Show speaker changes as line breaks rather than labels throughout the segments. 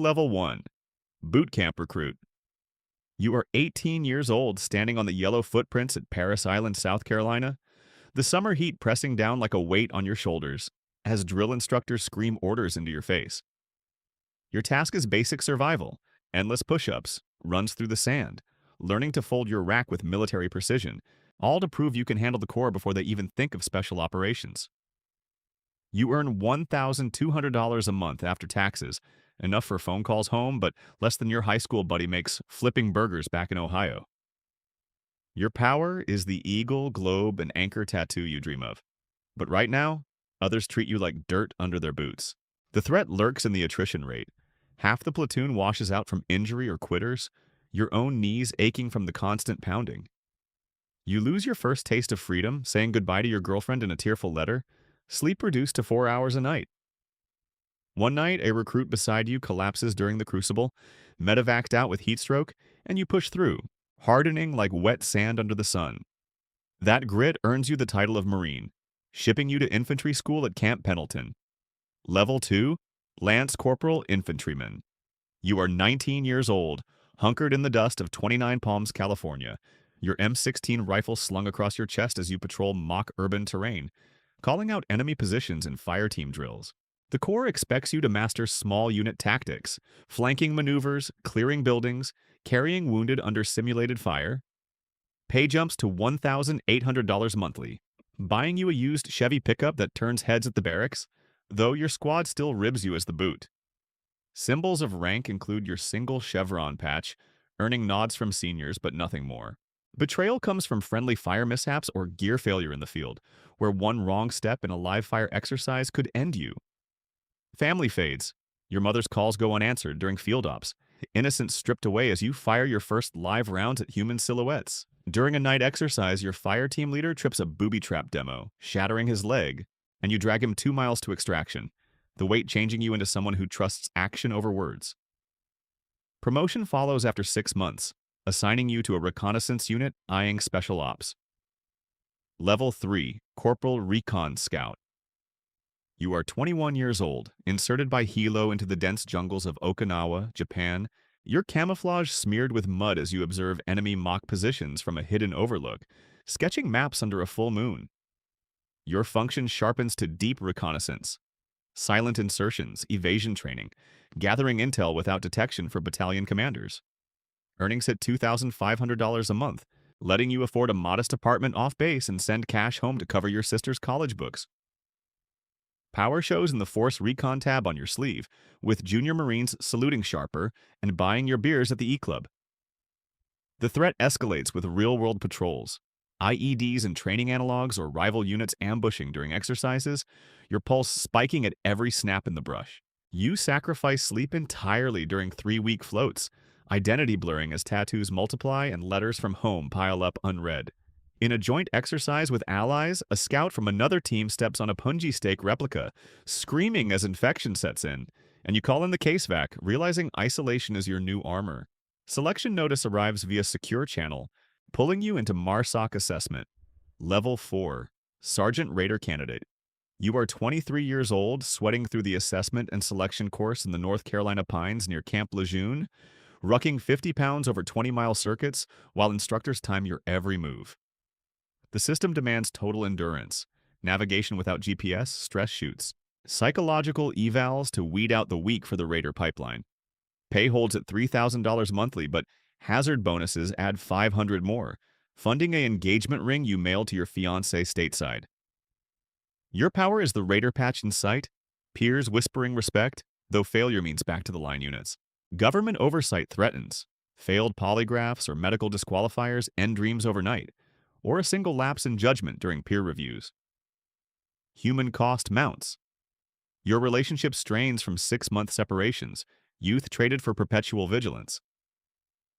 Level 1. Boot Camp Recruit. You are 18 years old standing on the yellow footprints at Paris Island, South Carolina, the summer heat pressing down like a weight on your shoulders as drill instructors scream orders into your face. Your task is basic survival, endless push-ups, runs through the sand, learning to fold your rack with military precision, all to prove you can handle the Corps before they even think of special operations. You earn $1,200 a month after taxes, enough for phone calls home, but less than your high school buddy makes flipping burgers back in Ohio. Your power is the eagle, globe, and anchor tattoo you dream of. But right now, others treat you like dirt under their boots. The threat lurks in the attrition rate. Half the platoon washes out from injury or quitters, your own knees aching from the constant pounding. You lose your first taste of freedom, saying goodbye to your girlfriend in a tearful letter, sleep reduced to 4 hours a night. One night, a recruit beside you collapses during the crucible, medevaced out with heat stroke, and you push through, hardening like wet sand under the sun. That grit earns you the title of Marine, shipping you to infantry school at Camp Pendleton. Level 2, Lance Corporal Infantryman. You are 19 years old, hunkered in the dust of 29 Palms, California, your M16 rifle slung across your chest as you patrol mock urban terrain, calling out enemy positions in fire team drills. The Corps expects you to master small unit tactics, flanking maneuvers, clearing buildings, carrying wounded under simulated fire. Pay jumps to $1,800 monthly, buying you a used Chevy pickup that turns heads at the barracks, though your squad still ribs you as the boot. Symbols of rank include your single chevron patch, earning nods from seniors but nothing more. Betrayal comes from friendly fire mishaps or gear failure in the field, where one wrong step in a live fire exercise could end you. Family fades. Your mother's calls go unanswered during field ops. Innocence stripped away as you fire your first live rounds at human silhouettes. During a night exercise, your fire team leader trips a booby trap demo, shattering his leg, and you drag him 2 miles to extraction, the weight changing you into someone who trusts action over words. Promotion follows after 6 months, assigning you to a reconnaissance unit eyeing special ops. Level 3, Corporal Recon Scout. You are 21 years old, inserted by Hilo into the dense jungles of Okinawa, Japan, your camouflage smeared with mud as you observe enemy mock positions from a hidden overlook, sketching maps under a full moon. Your function sharpens to deep reconnaissance, silent insertions, evasion training, gathering intel without detection for battalion commanders. Earnings hit $2,500 a month, letting you afford a modest apartment off base and send cash home to cover your sister's college books. Power shows in the Force Recon tab on your sleeve, with Junior Marines saluting sharper and buying your beers at the E-Club. The threat escalates with real-world patrols, IEDs and training analogs or rival units ambushing during exercises, your pulse spiking at every snap in the brush. You sacrifice sleep entirely during 3-week floats, identity blurring as tattoos multiply and letters from home pile up unread. In a joint exercise with allies, a scout from another team steps on a punji steak replica, screaming as infection sets in, and you call in the case vac, realizing isolation is your new armor. Selection notice arrives via secure channel, pulling you into MARSOC assessment. Level 4, Sergeant Raider Candidate. You are 23 years old, sweating through the assessment and selection course in the North Carolina Pines near Camp Lejeune, rucking 50 pounds over 20-mile circuits while instructors time your every move. The system demands total endurance, navigation without GPS, stress shoots, psychological evals to weed out the weak for the Raider pipeline. Pay holds at $3,000 monthly, but hazard bonuses add $500 more, funding an engagement ring you mail to your fiancé stateside. Your power is the Raider patch in sight, peers whispering respect, though failure means back to the line units. Government oversight threatens. Failed polygraphs or medical disqualifiers end dreams overnight, or a single lapse in judgment during peer reviews. Human cost mounts. Your relationship strains from 6-month separations, youth traded for perpetual vigilance.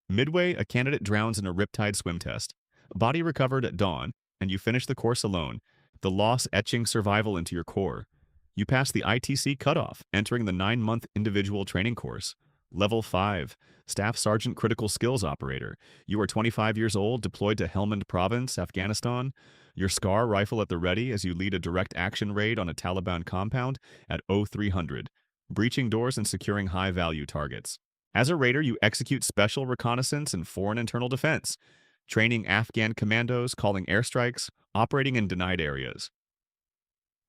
Midway, a candidate drowns in a riptide swim test. Body recovered at dawn, and you finish the course alone, the loss etching survival into your core. You pass the ITC cutoff, entering the 9-month individual training course. Level 5, Staff Sergeant Critical Skills Operator. You are 25 years old, deployed to Helmand Province, Afghanistan. Your SCAR rifle at the ready as you lead a direct action raid on a Taliban compound at 0300. breaching doors and securing high-value targets. As a raider, you execute special reconnaissance and foreign internal defense, training Afghan commandos, calling airstrikes, operating in denied areas.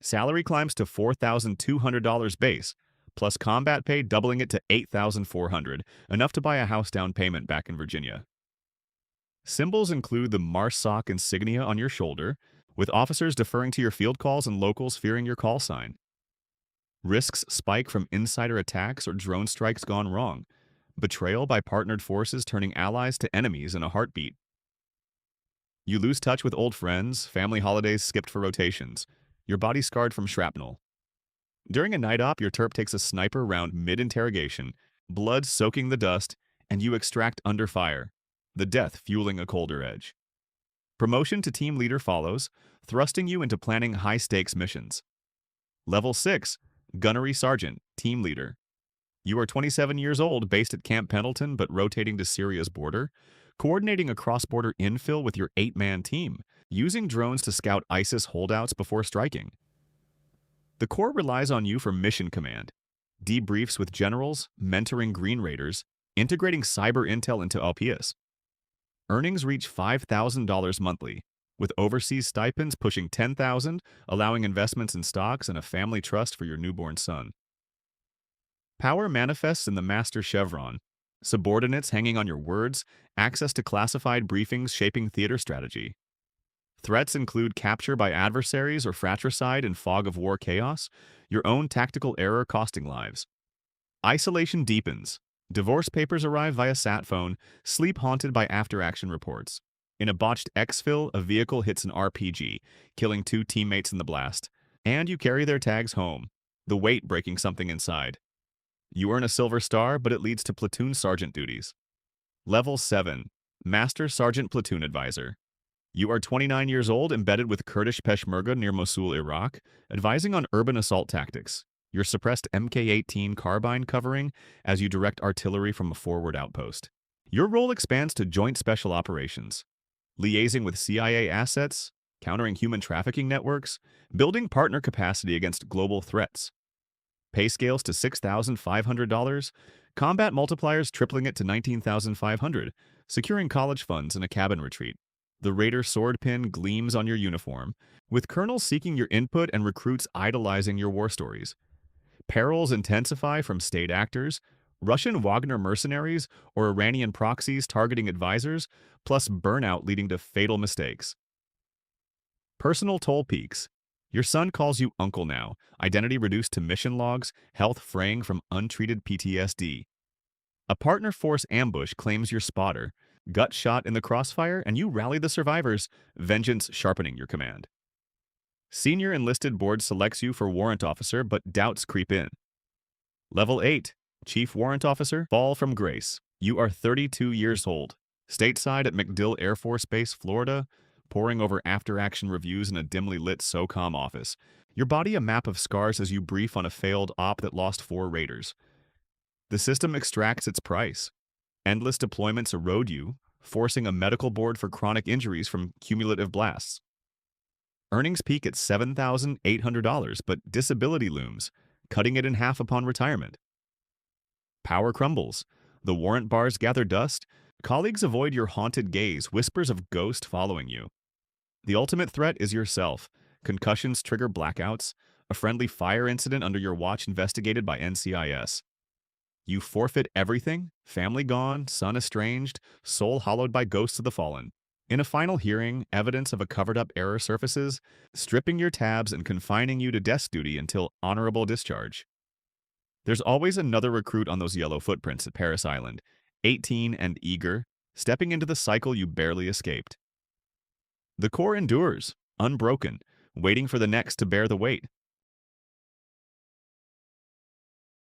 Salary climbs to $4,200 base, plus combat pay doubling it to $8,400, enough to buy a house down payment back in Virginia. Symbols include the MARSOC insignia on your shoulder, with officers deferring to your field calls and locals fearing your call sign. Risks spike from insider attacks or drone strikes gone wrong, betrayal by partnered forces turning allies to enemies in a heartbeat. You lose touch with old friends, family holidays skipped for rotations, your body scarred from shrapnel. During a night op, your terp takes a sniper round mid-interrogation, blood soaking the dust, and you extract under fire, the death fueling a colder edge. Promotion to team leader follows, thrusting you into planning high-stakes missions. Level 6, Gunnery Sergeant, Team Leader. You are 27 years old, based at Camp Pendleton but rotating to Syria's border, coordinating a cross-border infill with your 8-man team, using drones to scout ISIS holdouts before striking. The Corps relies on you for mission command, debriefs with generals, mentoring Green Raiders, integrating cyber intel into LPS. Earnings reach $5,000 monthly, with overseas stipends pushing $10,000, allowing investments in stocks and a family trust for your newborn son. Power manifests in the Master Chevron, subordinates hanging on your words, access to classified briefings shaping theater strategy. Threats include capture by adversaries or fratricide in fog of war chaos, your own tactical error costing lives. Isolation deepens. Divorce papers arrive via sat phone, sleep haunted by after-action reports. In a botched exfil, a vehicle hits an RPG, killing 2 teammates in the blast, and you carry their tags home, the weight breaking something inside. You earn a silver star, but it leads to platoon sergeant duties. Level 7, Master Sergeant Platoon Advisor. You are 29 years old, embedded with Kurdish Peshmerga near Mosul, Iraq, advising on urban assault tactics. Your suppressed Mk18 carbine covering as you direct artillery from a forward outpost. Your role expands to Joint Special Operations, liaising with CIA assets, countering human trafficking networks, building partner capacity against global threats. Pay scales to $6,500, combat multipliers tripling it to $19,500, securing college funds in a cabin retreat. The Raider sword pin gleams on your uniform, with colonels seeking your input and recruits idolizing your war stories. Perils intensify from state actors, Russian Wagner mercenaries, or Iranian proxies targeting advisors, plus burnout leading to fatal mistakes. Personal toll peaks. Your son calls you uncle now, identity reduced to mission logs, health fraying from untreated PTSD. A partner force ambush claims your spotter, gut shot in the crossfire, and you rally the survivors, vengeance sharpening your command. Senior Enlisted Board selects you for Warrant Officer, but doubts creep in. Level 8, Chief Warrant Officer, fall from grace. You are 32 years old, stateside at MacDill Air Force Base, Florida, poring over after-action reviews in a dimly lit SOCOM office. Your body a map of scars as you brief on a failed op that lost 4 raiders. The system extracts its price. Endless deployments erode you, forcing a medical board for chronic injuries from cumulative blasts. Earnings peak at $7,800, but disability looms, cutting it in half upon retirement. Power crumbles. The warrant bars gather dust. Colleagues avoid your haunted gaze, whispers of ghost following you. The ultimate threat is yourself. Concussions trigger blackouts. A friendly fire incident under your watch investigated by NCIS. You forfeit everything, family gone, son estranged, soul hollowed by ghosts of the fallen. In a final hearing, evidence of a covered-up error surfaces, stripping your tabs and confining you to desk duty until honorable discharge. There's always another recruit on those yellow footprints at Parris Island, 18 and eager, stepping into the cycle you barely escaped. The Corps endures, unbroken, waiting for the next to bear the weight.